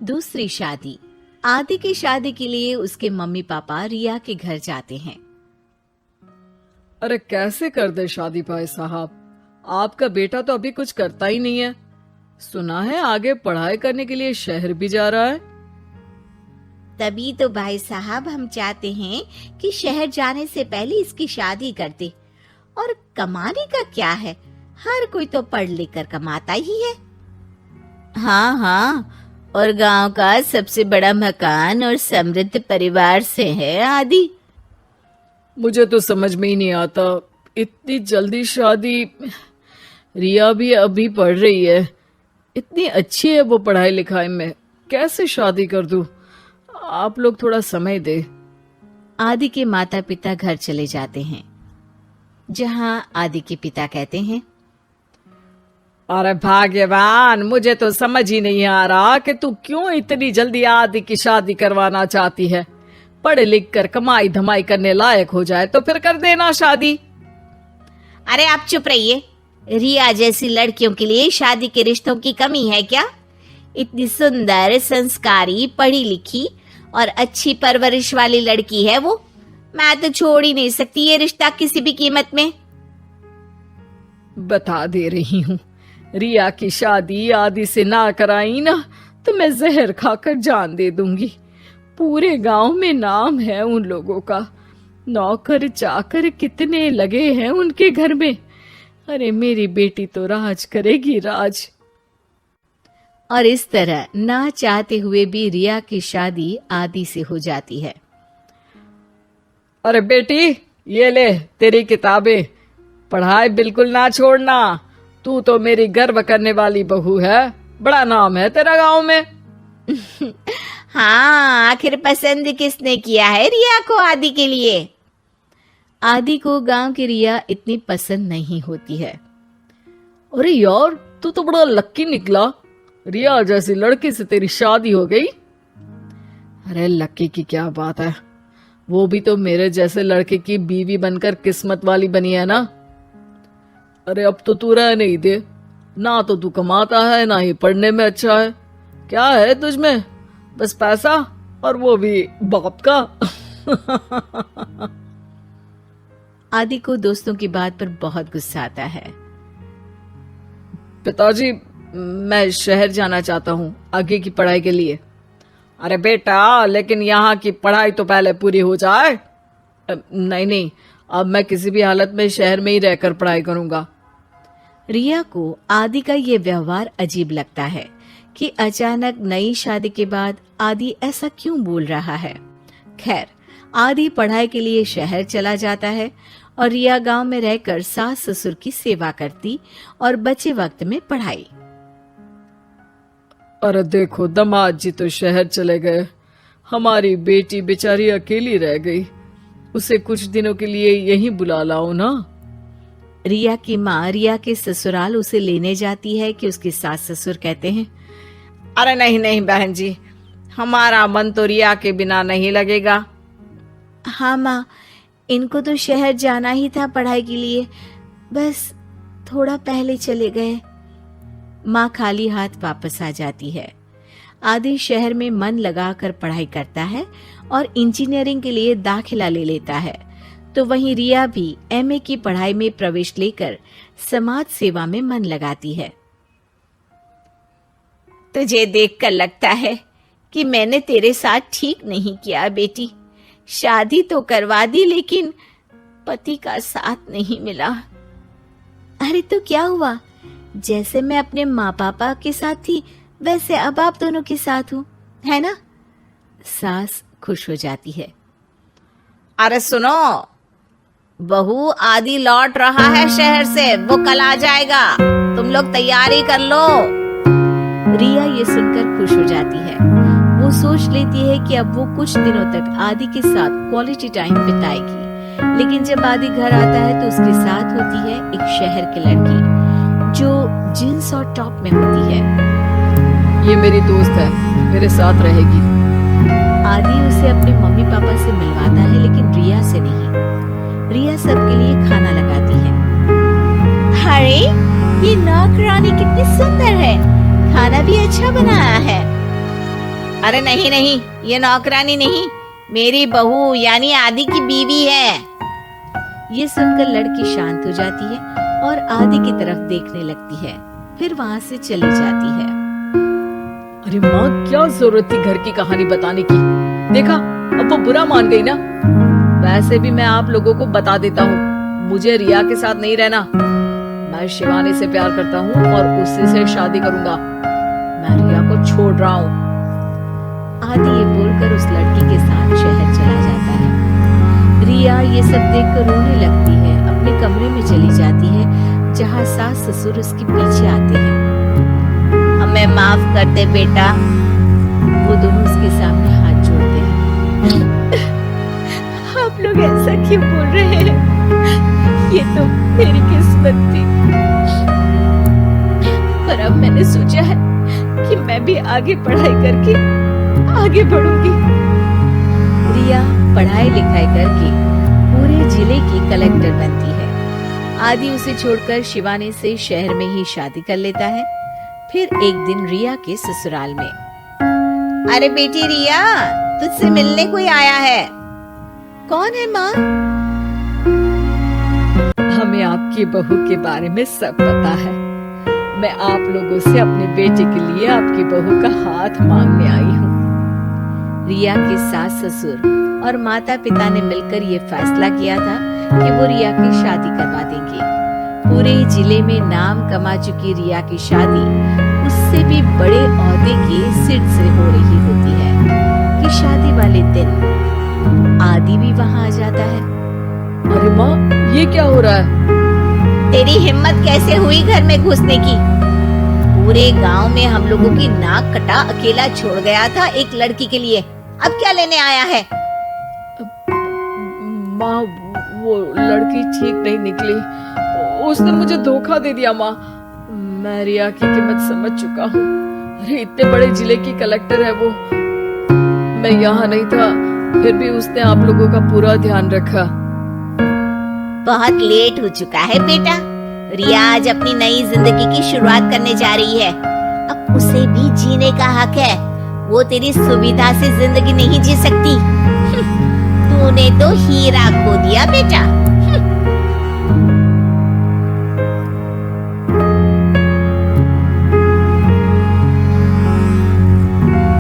दूसरी शादी। आदि की शादी के लिए उसके मम्मी पापा रिया के घर जाते हैं। अरे कैसे कर दे शादी भाई साहब, आपका बेटा तो अभी कुछ करता ही नहीं है। सुना है आगे पढ़ाई करने के लिए शहर भी जा रहा है। तभी तो भाई साहब हम चाहते हैं कि शहर जाने से पहले इसकी शादी कर दे। और कमाने का क्या है, हर कोई तो पढ़ लिख कर कमाता ही है। हाँ हाँ, और गांव का सबसे बड़ा मकान और समृद्ध परिवार से है आदि। मुझे तो समझ में ही नहीं आता, इतनी जल्दी शादी। रिया भी अभी पढ़ रही है, इतनी अच्छी है वो पढ़ाई लिखाई में, कैसे शादी कर दूं? आप लोग थोड़ा समय दे। आदि के माता पिता घर चले जाते हैं, जहां आदि के पिता कहते हैं, अरे भाग्यवान, मुझे तो समझ ही नहीं आ रहा कि तू क्यों इतनी जल्दी आदि की शादी करवाना चाहती है। पढ़ लिख कर कमाई धमाई करने लायक हो जाए तो फिर कर देना शादी। अरे आप चुप रहिए। रिया जैसी लड़कियों के लिए शादी के रिश्तों की कमी है क्या? इतनी सुंदर, संस्कारी, पढ़ी लिखी और अच्छी परवरिश वाली लड़की है वो। मैं तो छोड़ ही नहीं सकती ये रिश्ता किसी भी कीमत में। बता दे रही हूँ, रिया की शादी आदि से ना कराई ना तो मैं जहर खाकर जान दे दूंगी। पूरे गांव में नाम है उन लोगों का, नौकर चाकर कितने लगे हैं उनके घर में। अरे मेरी बेटी तो राज करेगी, राज। और इस तरह ना चाहते हुए भी रिया की शादी आदि से हो जाती है। अरे बेटी, ये ले तेरी किताबें, पढ़ाई बिल्कुल ना छोड़ना। तू तो मेरी गर्व करने वाली बहू है, बड़ा नाम है तेरा गांव में। हाँ, आखिर पसंद किसने किया है रिया को आदि के लिए? आदि को गांव की रिया इतनी पसंद नहीं होती है। अरे यार, तू तो बड़ा लक्की निकला, रिया जैसी लड़की से तेरी शादी हो गई। अरे लक्की की क्या बात है, वो भी तो मेरे जैसे लड़के की बीवी बनकर किस्मत वाली बनी है ना। अरे अब तो तू रह नहीं दे, ना तो तू कमाता है ना ही पढ़ने में अच्छा है। क्या है तुझमें? बस पैसा, और वो भी बाप का। आदि को दोस्तों की बात पर बहुत गुस्सा आता है। पिताजी, मैं शहर जाना चाहता हूँ आगे की पढ़ाई के लिए। अरे बेटा, लेकिन यहाँ की पढ़ाई तो पहले पूरी हो जाए। नहीं नहीं, अब मैं किसी भी हालत में शहर में ही रहकर पढ़ाई करूंगा। रिया को आदि का ये व्यवहार अजीब लगता है कि अचानक नई शादी के बाद आदि ऐसा क्यों बोल रहा है। खैर, आदि पढ़ाई के लिए शहर चला जाता है और रिया गांव में रहकर सास ससुर की सेवा करती और बचे वक्त में पढ़ाई। अरे देखो, दामाद जी तो शहर चले गए, हमारी बेटी बेचारी अकेली रह गई। उसे कुछ दिनों के लिए यहीं बुला लाओ ना। रिया की माँ रिया के ससुराल उसे लेने जाती है कि उसके सास ससुर कहते हैं, अरे नहीं नहीं बहन जी, हमारा मन तो रिया के बिना नहीं लगेगा। हाँ माँ, इनको तो शहर जाना ही था पढ़ाई के लिए, बस थोड़ा पहले चले गए। माँ खाली हाथ वापस आ जाती है। आदि शहर में मन लगाकर पढ़ाई करता है और इंजीनियरिंग के लिए दाखिला ले लेता है, तो वहीं रिया भी एमए की पढ़ाई में प्रवेश लेकर समाज सेवा में मन लगाती है। तुझे देखकर लगता है कि मैंने तेरे साथ ठीक नहीं किया बेटी। शादी तो करवा दी, लेकिन पति का साथ नहीं मिला। अरे तो क्या हुआ, जैसे मैं अपने माँ पापा के साथ थी वैसे अब आप दोनों के साथ हूँ, है ना? सास खुश हो जाती है। अरे सुनो, बहू आदि लौट रहा है शहर से, वो कल आ जाएगा, तुम लोग तैयारी कर लो। रिया ये सुनकर खुश हो जाती है। वो सोच लेती है कि अब वो कुछ दिनों तक आदि के साथ क्वालिटी टाइम बिताएगी, लेकिन जब आदि घर आता है तो उसके साथ होती है एक शहर की लड़की जो जींस और टॉप में होती है। ये मेरी दोस्त है, मेरे साथ रहेगी। आदि उसे अपने मम्मी पापा से मिलवाता है, लेकिन रिया से नहीं। रिया सबके लिए खाना लगाती है। अरे ये नौकरानी कितनी सुंदर है, खाना भी अच्छा बनाया है। अरे नहीं नहीं, ये नौकरानी नहीं, मेरी बहू यानी आदि की बीवी है। ये सुनकर लड़की शांत हो जाती है और आदि की तरफ देखने लगती है, फिर वहां से चली जाती है। अरे माँ, क्या जरूरत थी घर की कहानी बताने की? देखा, अब वो बुरा मान गई ना। वैसे भी मैं आप लोगों को बता देता हूँ, मुझे रिया के साथ नहीं रहना। मैं शिवानी से प्यार करता हूँ और उसी से शादी करूंगा। मैं रिया को छोड़ रहा हूँ। आदि ये बोलकर उस लड़की के साथ शहर चला जाता है। रिया ये सब देखकर रोने लगती है, अपने कमरे में चली जाती है जहाँ सास ससुर उसके पीछे आते हैं। हमें माफ कर दे बेटा। वो दोनों उसके सामने हाथ जोड़ते हैं। आप लोग ऐसा क्यों बोल रहे हैं? ये तो मेरी किस्मत थी, पर अब मैंने सोचा है कि मैं भी आगे पढ़ाई करके आगे बढ़ूंगी। रिया पढ़ाई लिखाई करके पूरे जिले की कलेक्टर बनती है। आदि उसे छोड़कर शिवानी से शहर में ही शादी कर लेता है। फिर एक दिन रिया के ससुराल में। अरे बेटी रिया, तुझसे मिलने कोई आया है। कौन है माँ? हमें आपकी बहू के बारे में सब पता है। मैं आप लोगों से अपने बेटे के लिए आपकी बहू का हाथ मांगने आई हूँ। रिया के सास ससुर और माता पिता ने मिलकर ये फैसला किया था कि वो रिया की शादी करवा देंगे। पूरे जिले में नाम कमा चुकी रिया की शादी उससे भी बड़े ओहदे के सिर से हो रही होती है कि शादी वाले दिन आदि भी वहां आ जाता है। अरे माँ, ये क्या हो रहा है? तेरी हिम्मत कैसे हुई घर में घुसने की? पूरे गांव में हम लोगों की नाक कटा अकेला छोड़ गया था एक लड़की के लिए। अब क्या लेने आया है? माँ, वो लड़की ठीक नहीं निकली। उसने मुझे धोखा दे दिया माँ। मैं रिया की कीमत समझ चुका हूँ। अरे इतने बड़े जिले की कलेक्टर है वो। मैं यहाँ नहीं था, फिर भी उसने आप लोगों का पूरा ध्यान रखा। बहुत लेट हो चुका है बेटा। रिया आज अपनी नई जिंदगी की शुरुआत करने जा रही है। अब उसे भी जीने का हक है। वो तेरी सुविधा से जिंदगी नहीं जी सकती। तूने तो हीरा खो दिया बेटा।